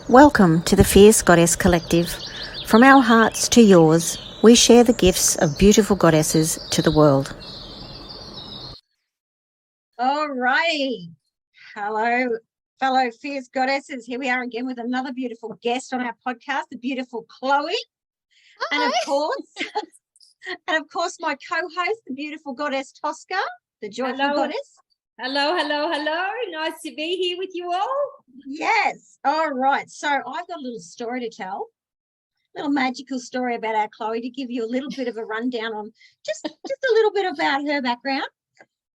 Welcome to the Fierce Goddess Collective. From our hearts to yours, we share the gifts of beautiful goddesses to the world. All righty. Hello, fellow Fierce Goddesses. Here we are again with another beautiful guest on our podcast, the beautiful Chloe. Hi. And of course, my co-host, the beautiful goddess Tosca, the joyful goddess. Hello. Nice to be here with you all. Yes. All right. So I've got a little story to tell, a little magical story about our Chloe to give you a little bit of a rundown on just a little bit about her background.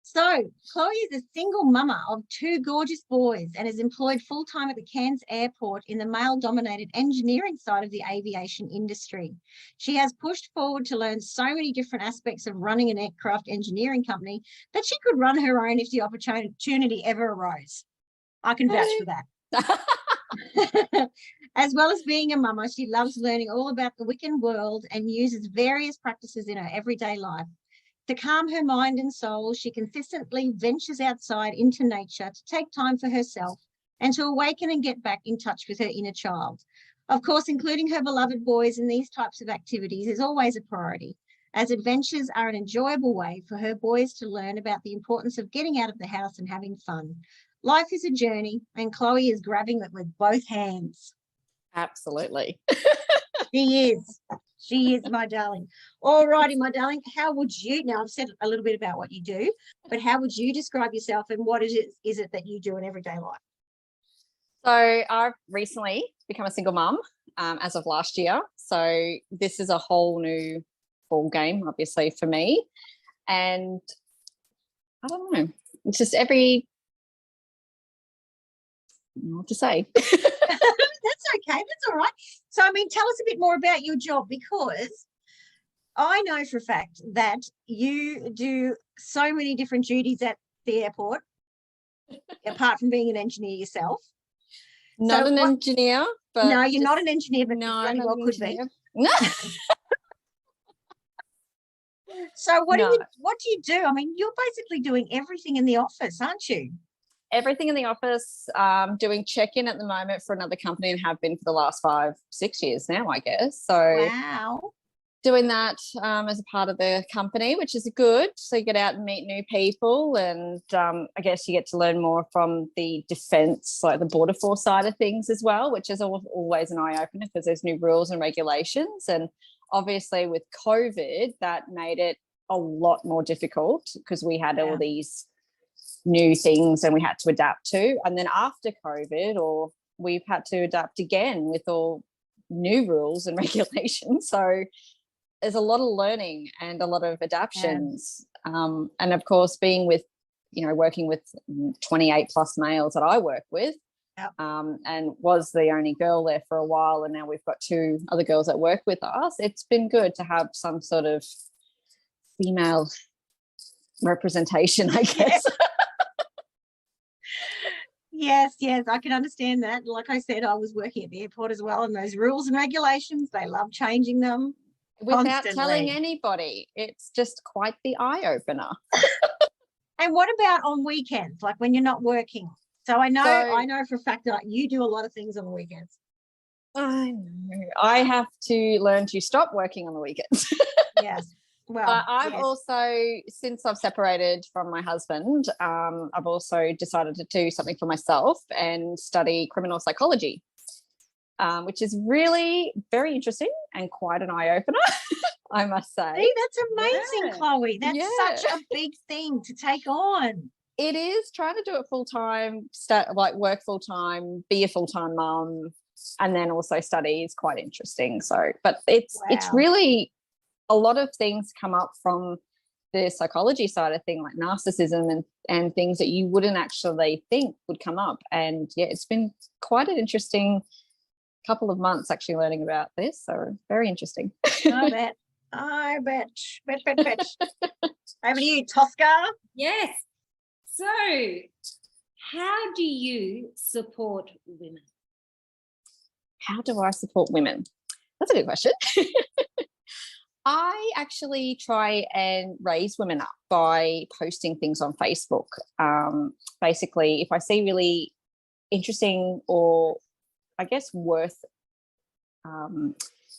So Chloe is a single mama of two gorgeous boys and is employed full-time at the Cairns Airport in the male-dominated engineering side of the aviation industry. She has pushed forward to learn so many different aspects of running an aircraft engineering company that she could run her own if the opportunity ever arose. I can vouch for that. As well as being a mama, she loves learning all about the Wiccan world and uses various practices in her everyday life. To calm her mind and soul, she consistently ventures outside into nature to take time for herself and to awaken and get back in touch with her inner child. Of course, including her beloved boys in these types of activities is always a priority, as adventures are an enjoyable way for her boys to learn about the importance of getting out of the house and having fun. Life is a journey, and Chloe is grabbing it with both hands. Absolutely. She is, my darling. All righty, my darling. How would you, now I've said a little bit about what you do, but how would you describe yourself and what is it that you do in everyday life? So I've recently become a single mum as of last year. So this is a whole new ball game, obviously, for me. And I don't know, it's just what to say. That's okay. That's all right. So, I mean, tell us a bit more about your job, because I know for a fact that you do so many different duties at the airport, apart from being an engineer yourself. Not an engineer, but no, you're not an engineer, but no, bloody well could be. No. So what do you do? I mean, you're basically doing everything in the office, aren't you? Everything in the office, doing check-in at the moment for another company and have been for the last 5-6 years now, I guess. So wow. Doing that as a part of the company, which is good. So you get out and meet new people, and I guess you get to learn more from the defence, like the border force side of things as well, which is always an eye-opener because there's new rules and regulations. And obviously with COVID, that made it a lot more difficult because we had all these new things and we had to adapt to. And then after COVID, we've had to adapt again with all new rules and regulations. So there's a lot of learning and a lot of adaptions. And of course, being with, working with 28 plus males that I work with, and was the only girl there for a while. And now we've got 2 other girls that work with us. It's been good to have some sort of female representation, I guess. Yes, I can understand that. Like I said, I was working at the airport as well, and those rules and regulations, they love changing them without constantly. Telling anybody. It's just quite the eye-opener. And what about on weekends, like when you're not working? So I know for a fact that you do a lot of things on the weekends. I know. I have to learn to stop working on the weekends. Yes. Well, but I've also, since I've separated from my husband, I've also decided to do something for myself and study criminal psychology, which is really very interesting and quite an eye-opener, I must say. See, that's amazing, Chloe. That's such a big thing to take on. It is, trying to do it full-time, work full-time, be a full-time mum, and then also study is quite interesting. So, but it's really... a lot of things come up from the psychology side of things, like narcissism and things that you wouldn't actually think would come up. And it's been quite an interesting couple of months actually learning about this. So very interesting. I bet. Over to you, Tosca. Yes. So how do you support women? How do I support women? That's a good question. I actually try and raise women up by posting things on Facebook. Basically, if I see really interesting or I guess, worth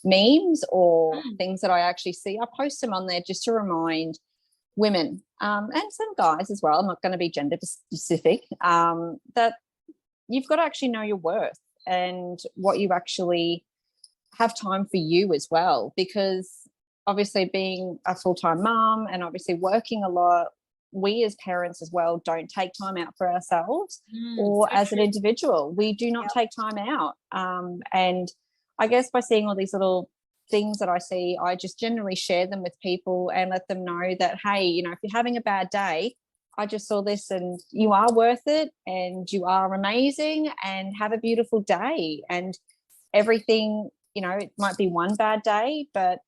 memes or things that I actually see. I post them on there just to remind women and some guys as well. I'm not going to be gender specific, that you've got to actually know your worth and what you actually have time for you as well, because obviously being a full-time mum and obviously working a lot, we as parents as well don't take time out for ourselves or so as an individual. We do not take time out. And I guess by seeing all these little things that I see, I just generally share them with people and let them know that, hey, you know, if you're having a bad day, I just saw this and you are worth it and you are amazing, and have a beautiful day. And everything, you know, it might be one bad day, but,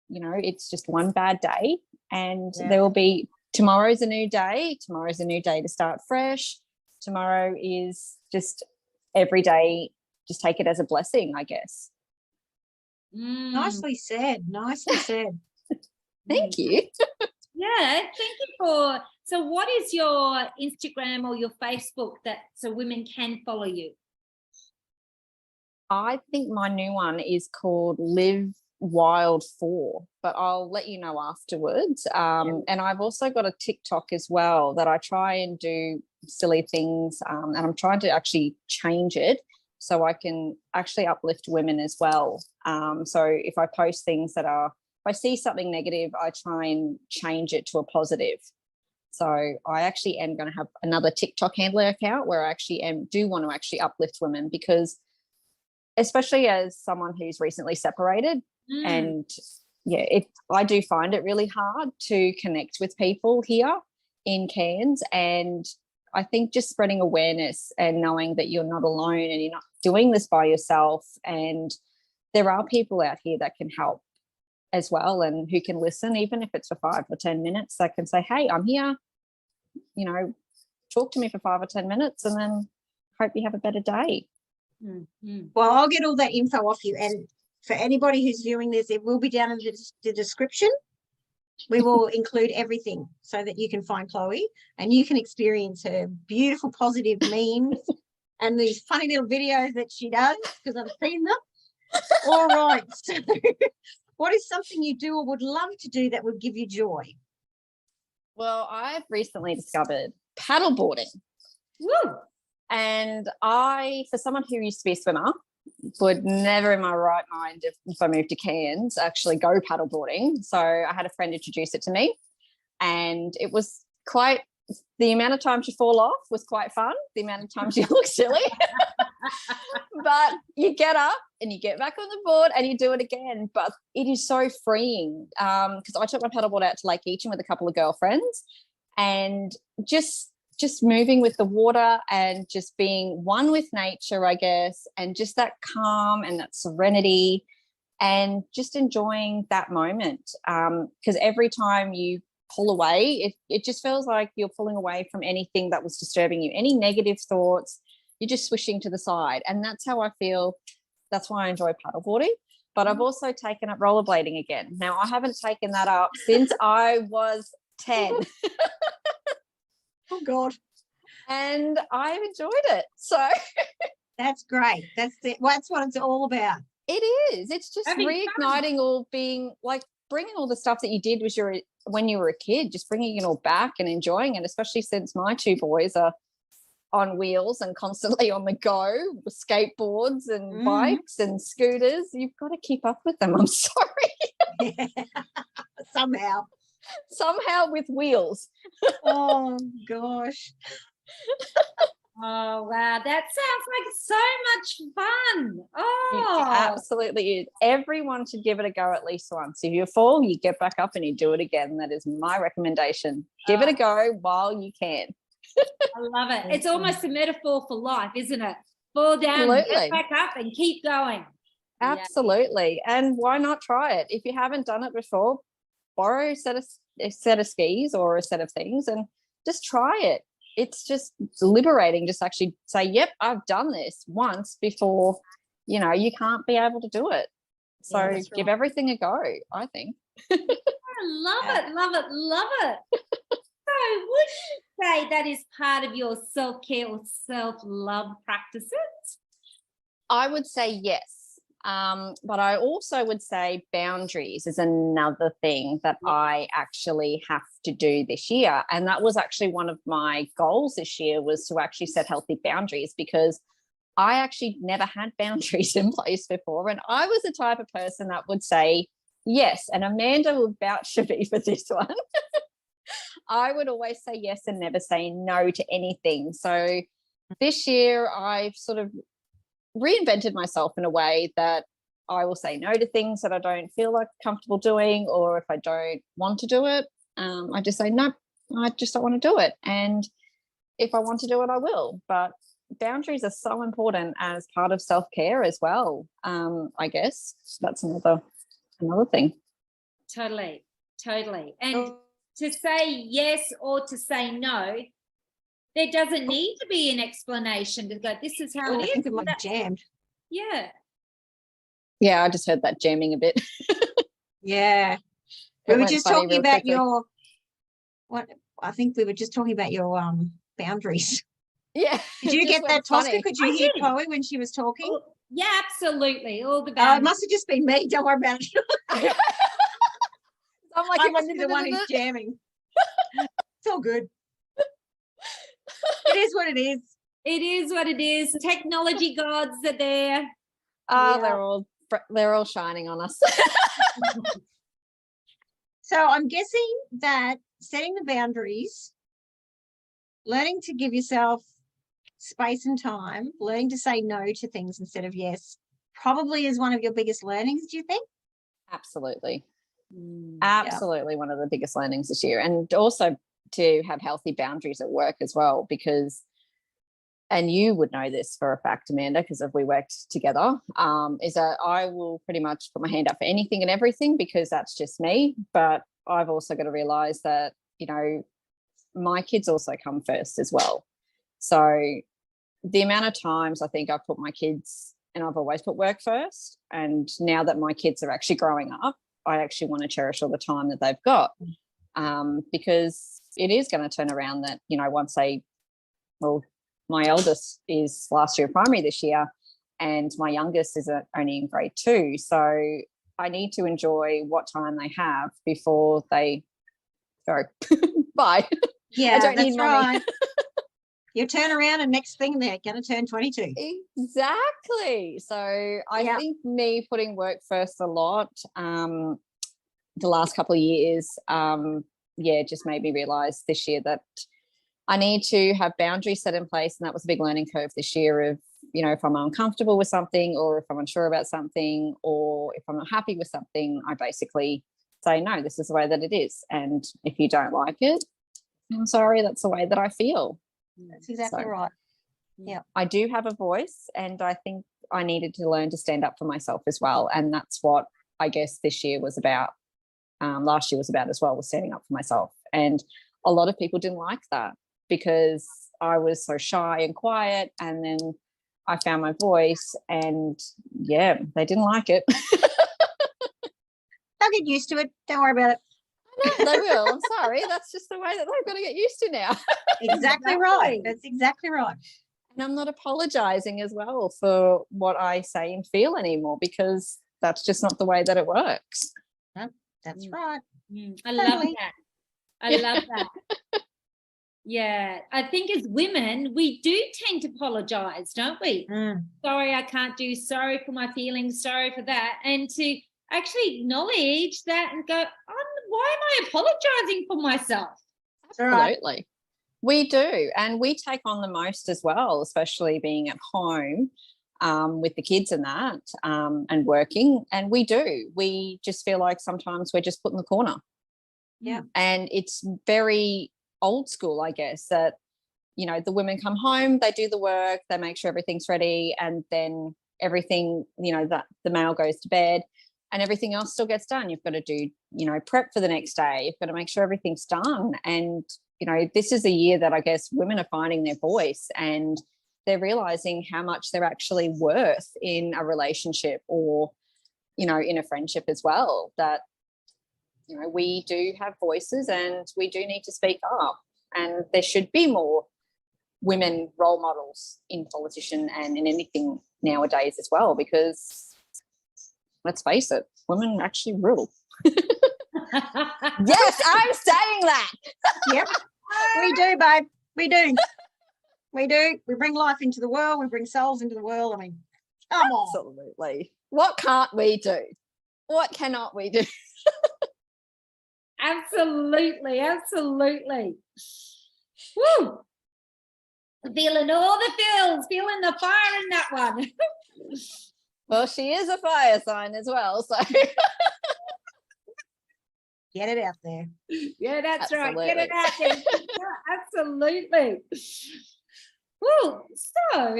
you know, it's just one bad day, and there will be tomorrow's a new day. Tomorrow's a new day to start fresh. Tomorrow is just every day. Just take it as a blessing, I guess. Nicely said. Nicely said. Thank you. Yeah, thank you for. So what is your Instagram or your Facebook so women can follow you? I think my new one is called Live Wild 4, but I'll let you know afterwards. And I've also got a TikTok as well that I try and do silly things, and I'm trying to actually change it so I can actually uplift women as well. So if I post things that are, if I see something negative, I try and change it to a positive. So I actually am going to have another TikTok handler account where I actually do want to actually uplift women, because especially as someone who's recently separated, and I do find it really hard to connect with people here in Cairns. And I think just spreading awareness and knowing that you're not alone and you're not doing this by yourself, and there are people out here that can help as well and who can listen, even if it's for 5 or 10 minutes, that can say, hey, I'm here, you know, talk to me for 5 or 10 minutes, and then hope you have a better day. Well, I'll get all that info off you, and for anybody who's viewing this, it will be down in the description. We will include everything so that you can find Chloe and you can experience her beautiful positive memes and these funny little videos that she does, because I've seen them. All right. So what is something you do or would love to do that would give you joy? Well, I've recently discovered paddleboarding. Woo! And for someone who used to be a swimmer, would never in my right mind, if I moved to Cairns, actually go paddleboarding. So I had a friend introduce it to me, and it was quite, the amount of times you fall off was quite fun. The amount of times you look silly. But you get up and you get back on the board and you do it again. But it is so freeing, because I took my paddleboard out to Lake Eacham with a couple of girlfriends, and just moving with the water and just being one with nature, I guess, and just that calm and that serenity and just enjoying that moment. Because every time you pull away, it just feels like you're pulling away from anything that was disturbing you, any negative thoughts, you're just swishing to the side. And that's how I feel. That's why I enjoy paddleboarding. But I've also taken up rollerblading again. Now, I haven't taken that up since I was 10. Oh, God. And I've enjoyed it. So that's great. That's it. That's what it's all about. It is. It's just Having reigniting all, being like bringing all the stuff that you did when you were a kid, just bringing it all back and enjoying it, especially since my 2 boys are on wheels and constantly on the go with skateboards and bikes and scooters. You've got to keep up with them. I'm sorry. Somehow with wheels. Oh, gosh. Oh, wow. That sounds like so much fun. Oh, It absolutely is. Everyone should give it a go at least once. If you fall, you get back up and you do it again. That is my recommendation. Give it a go while you can. I love it. It's almost a metaphor for life, isn't it? Fall down, get back up and keep going. Absolutely. And why not try it? If you haven't done it before, borrow a set of skis or a set of things and just try it. It's just liberating. Just actually say, yep, I've done this once before. You know, you can't be able to do it. So give everything a go, I think. I love it, love it, love it. So would you say that is part of your self-care or self-love practices? I would say yes. But I also would say boundaries is another thing that I actually have to do this year. And that was actually one of my goals this year, was to actually set healthy boundaries, because I actually never had boundaries in place before. And I was the type of person that would say yes. And Amanda will vouch for me for this one. I would always say yes and never say no to anything. So this year I've sort of reinvented myself in a way that I will say no to things that I don't feel like comfortable doing, or if I don't want to do it, I just say no, I just don't want to do it. And if I want to do it, I will. But boundaries are so important as part of self-care as well. I guess that's another thing. Totally. And to say yes or to say no, there doesn't need to be an explanation to go, this is how it I is. think it might be jammed. Yeah. Yeah, I just heard that jamming a bit. Yeah. We were just talking about I think we were just talking about your boundaries. Yeah. Did you get that, Tosca? Could you hear Chloe when she was talking? Oh, yeah, absolutely. All the Oh, it boundaries. must have just been me. Don't worry about it. I'm like, I must be the one who's jamming. It's all good. It is what it is. It is what it is. Technology gods are there. They're all shining on us. So I'm guessing that setting the boundaries, learning to give yourself space and time, learning to say no to things instead of yes, probably is one of your biggest learnings, do you think? Absolutely. Absolutely one of the biggest learnings this year. And also to have healthy boundaries at work as well, because, and you would know this for a fact, Amanda, because if we worked together, is that I will pretty much put my hand up for anything and everything, because that's just me. But I've also got to realize that, you know, my kids also come first as well. So the amount of times I think I've put my kids, and I've always put work first, and now that my kids are actually growing up, I actually want to cherish all the time that they've got, because it is going to turn around that, you know, once my eldest is last year of primary this year, and my youngest is only in grade 2. So I need to enjoy what time they have before they go. Bye. Yeah, I don't that's need mommy. right. You turn around and next thing they're going to turn 22. Exactly. So I think me putting work first a lot the last couple of years, just made me realise this year that I need to have boundaries set in place. And that was a big learning curve this year of, you know, if I'm uncomfortable with something, or if I'm unsure about something, or if I'm not happy with something, I basically say, no, this is the way that it is. And if you don't like it, I'm sorry, that's the way that I feel. That's exactly right. Yeah. I do have a voice, and I think I needed to learn to stand up for myself as well. And that's what I guess this year was about. Last year was about as well, was standing up for myself. And a lot of people didn't like that, because I was so shy and quiet, and then I found my voice, and they didn't like it. They'll get used to it. Don't worry about it. No, they will. I'm sorry. That's just the way that they've got to get used to now. Exactly right. That's exactly right. And I'm not apologizing as well for what I say and feel anymore, because that's just not the way that it works. That's right. I love that. I love that. Yeah, I think as women, we do tend to apologize, don't we? Sorry, I can't do, sorry for my feelings, sorry for that. And to actually acknowledge that and go, why am I apologizing for myself? Absolutely. Right. We do. And we take on the most as well, especially being at home with the kids and that and working. And we do. We just feel like sometimes we're just put in the corner. Yeah. And it's very old school, I guess, that, you know, the women come home, they do the work, they make sure everything's ready, and then everything, you know, that the male goes to bed and everything else still gets done. You've got to do, you know, prep for the next day. You've got to make sure everything's done. And, you know, this is a year that I guess women are finding their voice, and they're realizing how much they're actually worth in a relationship, or, you know, in a friendship as well, that, you know, we do have voices and we do need to speak up, and there should be more women role models in politician and in anything nowadays as well, because let's face it, women actually rule. Yes, I'm saying that. Yep, we do, babe. We do. We do. We bring life into the world. We bring souls into the world. I mean, come on. Absolutely. What can't we do? What cannot we do? Absolutely, absolutely. Woo! Feeling all the feels, feeling the fire in that one. Well, she is a fire sign as well, so Get it out there. Yeah, that's Absolutely. right. Get it out there. Yeah, absolutely. Woo! So,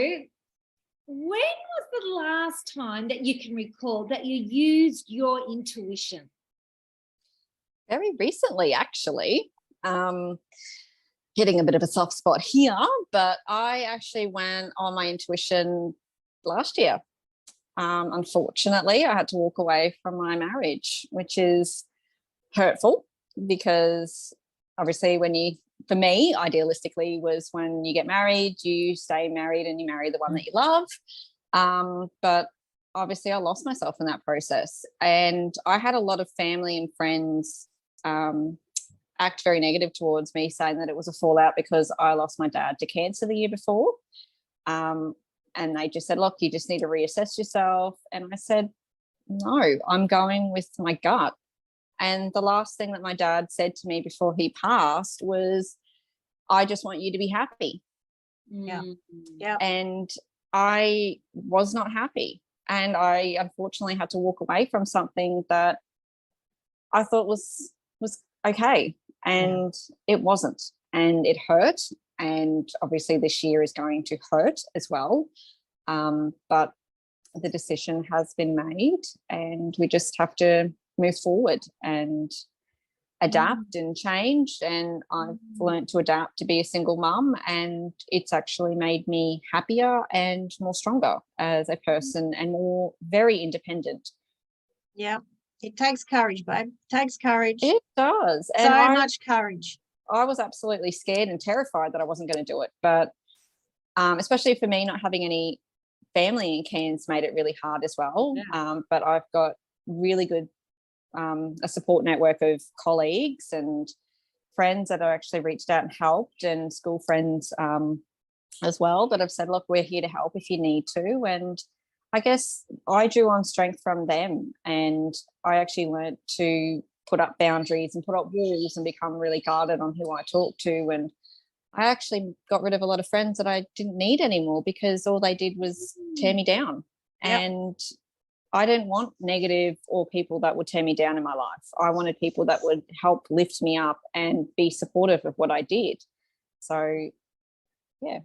when was the last time that you can recall that you used your intuition? very recently, actually. Getting a bit of a soft spot here, but I actually went on my intuition last year. Unfortunately, I had to walk away from my marriage, which is hurtful because obviously for me, idealistically, was when you get married, you stay married and you marry the one that you love. But obviously I lost myself in that process, and I had a lot of family and friends act very negative towards me, saying that it was a fallout because I lost my dad to cancer the year before. And they just said, look, you just need to reassess yourself. And I said, no, I'm going with my gut. And the last thing that my dad said to me before he passed was, I just want you to be happy. Yeah. Yeah. And I was not happy. And I unfortunately had to walk away from something that I thought was okay. And it wasn't. And it hurt. And obviously this year is going to hurt as well. But the decision has been made, and we just have to move forward and adapt and change. And I've learned to adapt to be a single mum, and it's actually made me happier and more stronger as a person and more very independent. Yeah. It takes courage, babe. It takes courage. It does. So much courage. I was absolutely scared and terrified that I wasn't going to do it. But especially for me, not having any family in Cairns made it really hard as well. Yeah. But I've got really good a support network of colleagues and friends that have actually reached out and helped, and school friends as well, that have said, look, we're here to help if you need to. And I guess I drew on strength from them, and I actually learned to put up boundaries and put up walls and become really guarded on who I talk to. And I actually got rid of a lot of friends that I didn't need anymore because all they did was tear me down. Yep. And I didn't want negative or people that would tear me down in my life. I wanted people that would help lift me up and be supportive of what I did. So, yeah.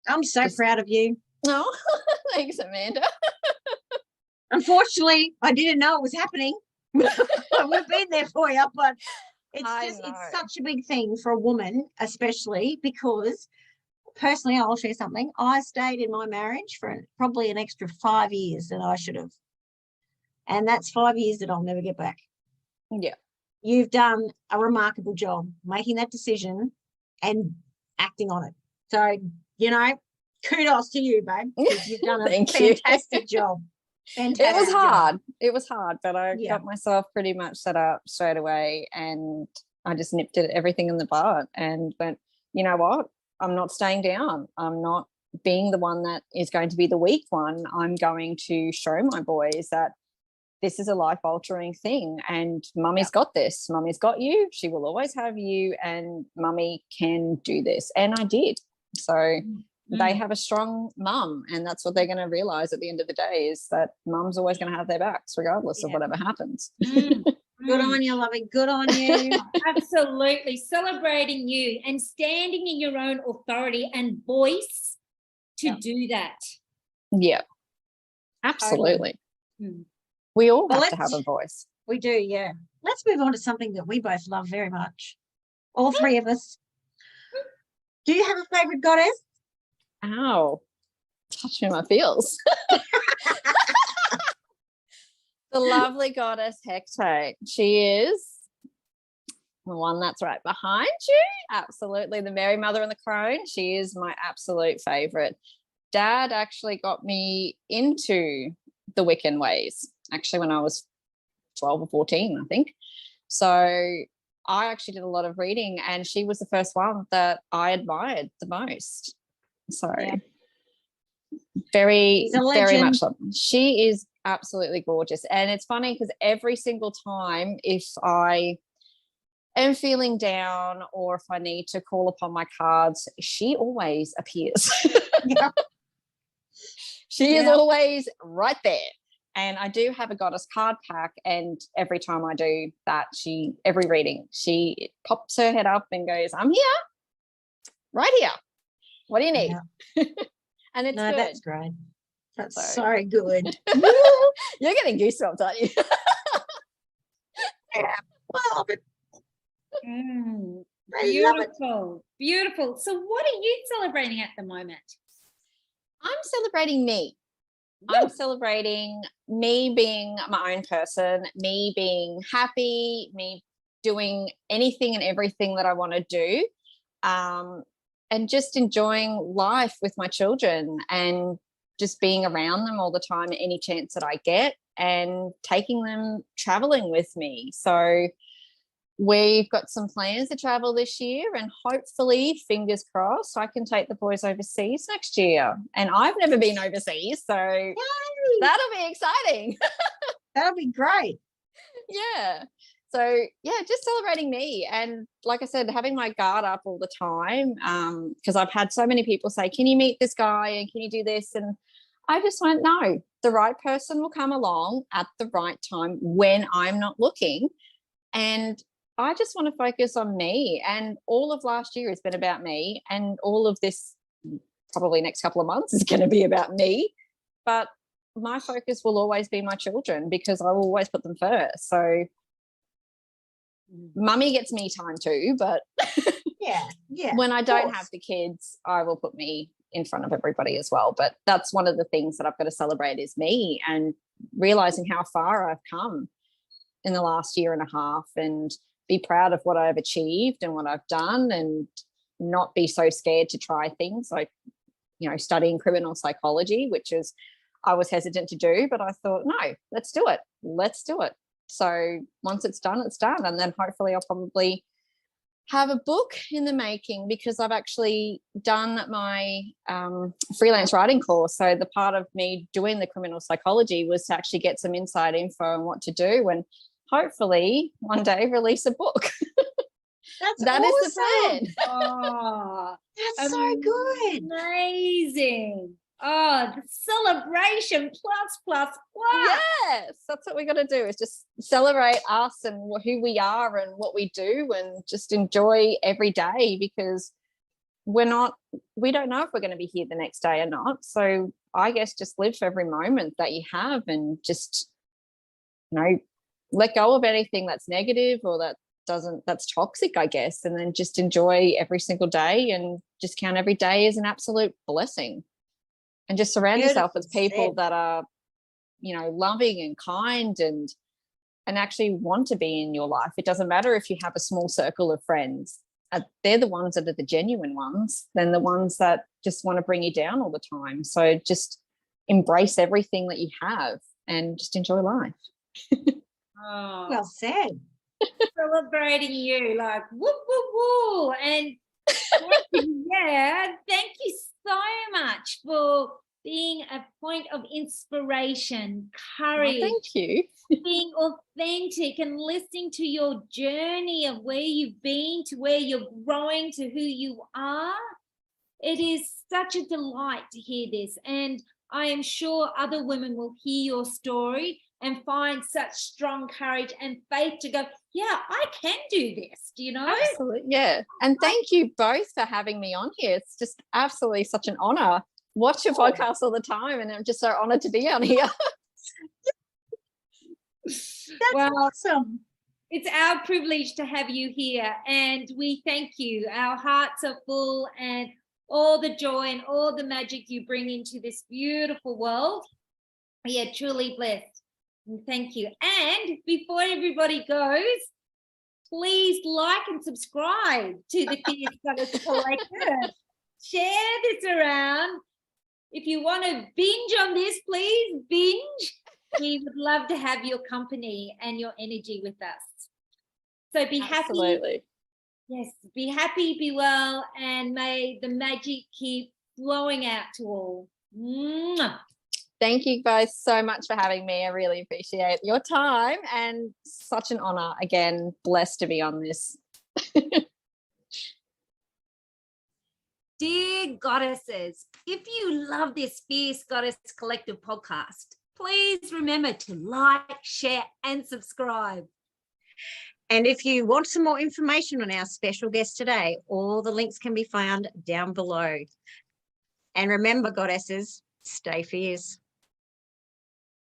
I'm so proud of you. No, thanks, Amanda. Unfortunately, I didn't know it was happening. We've been there for you, but it's such a big thing for a woman, especially because personally, I'll share something. I stayed in my marriage for probably an extra 5 years than I should have. And that's 5 years that I'll never get back. Yeah. You've done a remarkable job making that decision and acting on it. So, kudos to you, babe. You've done a fantastic job. Fantastic. It was hard, but I got myself pretty much set up straight away, and I just nipped at everything in the bud and went, you know what? I'm not staying down. I'm not being the one that is going to be the weak one. I'm going to show my boys that this is a life-altering thing, and Mummy's got this. Mummy's got you. She will always have you, and Mummy can do this. And I did. So they have a strong mum, and that's what they're going to realise at the end of the day, is that mum's always going to have their backs regardless of whatever happens. Good on you, lovey. Good on you. Absolutely. Celebrating you and standing in your own authority and voice to do that. Yeah, absolutely. We all have to have a voice. We do, yeah. Let's move on to something that we both love very much. All three of us. Do you have a favourite goddess? Ow. Touching my feels. The lovely goddess Hecate. She is The one that's right behind you, absolutely, the Mary Mother and the Crone. She is my absolute favourite. Dad actually got me into the Wiccan ways, actually, when I was 12 or 14, I think. So I actually did a lot of reading, and she was the first one that I admired the most. So very, very much so. She is absolutely gorgeous. And it's funny because every single time, if I am feeling down or if I need to call upon my cards, she always appears. She is always right there. And I do have a goddess card pack, and every time I do that, every reading, she pops her head up and goes, I'm here, right here. What do you need? And it's good. That's great. That's so good. You're getting goosebumps, aren't you? Well, Beautiful, beautiful. So what are you celebrating at the moment? I'm celebrating me. I'm celebrating me being my own person, me being happy, me doing anything and everything that I want to do, and just enjoying life with my children and just being around them all the time, any chance that I get, and taking them traveling with me. So we've got some plans to travel this year, and hopefully, fingers crossed, I can take the boys overseas next year. And I've never been overseas, so that'll be exciting. That'll be great. Yeah. So, just celebrating me. And like I said, having my guard up all the time, because I've had so many people say, can you meet this guy and can you do this? And I just went, no, the right person will come along at the right time when I'm not looking. And I just want to focus on me. And all of last year has been about me, and all of this probably next couple of months is going to be about me. But my focus will always be my children, because I will always put them first. So mummy gets me time too, but when I don't have the kids, I will put me in front of everybody as well. But that's one of the things that I've got to celebrate, is me, and realizing how far I've come in the last year and a half, and be proud of what I've achieved and what I've done, and not be so scared to try things like, studying criminal psychology, which is I was hesitant to do, but I thought, no, let's do it. So once it's done, it's done. And then hopefully I'll probably have a book in the making, because I've actually done my freelance writing course. So the part of me doing the criminal psychology was to actually get some inside info on what to do, and hopefully one day release a book. That awesome. is the plan. Oh, that's so good. Amazing. Oh, the celebration plus. Yes, that's what we got to do, is just celebrate us and who we are and what we do, and just enjoy every day, because we don't know if we're going to be here the next day or not. So I guess just live for every moment that you have, and just, let go of anything that's negative or that's toxic, I guess, and then just enjoy every single day, and just count every day as an absolute blessing. And just surround yourself with people that are, loving and kind, and actually want to be in your life. It doesn't matter if you have a small circle of friends. They're the ones that are the genuine ones, than the ones that just want to bring you down all the time. So just embrace everything that you have and just enjoy life. Oh, well said. Celebrating you, like woo woo woo. And thank you so much for being a point of inspiration, courage. Thank you. Being authentic and listening to your journey of where you've been to where you're growing to who you are. It is such a delight to hear this, and I am sure other women will hear your story and find such strong courage and faith to go, yeah, I can do this, Absolutely, yeah. And thank you both for having me on here. It's just absolutely such an honor. Watch your podcast all the time, and I'm just so honored to be on here. That's awesome. It's our privilege to have you here, and we thank you. Our hearts are full, and all the joy and all the magic you bring into this beautiful world. We are truly blessed. And thank you. And before everybody goes, please like and subscribe to the Fierce Goddess Collective. Share this around. If you want to binge on this, please binge. We would love to have your company and your energy with us. So be happy. Absolutely. Yes, be happy, be well, and may the magic keep flowing out to all. Mwah. Thank you guys so much for having me. I really appreciate your time and such an honor. Again, blessed to be on this. Dear goddesses, if you love this Fierce Goddess Collective podcast, please remember to like, share, and subscribe. And if you want some more information on our special guest today, all the links can be found down below. And remember, goddesses, stay fierce.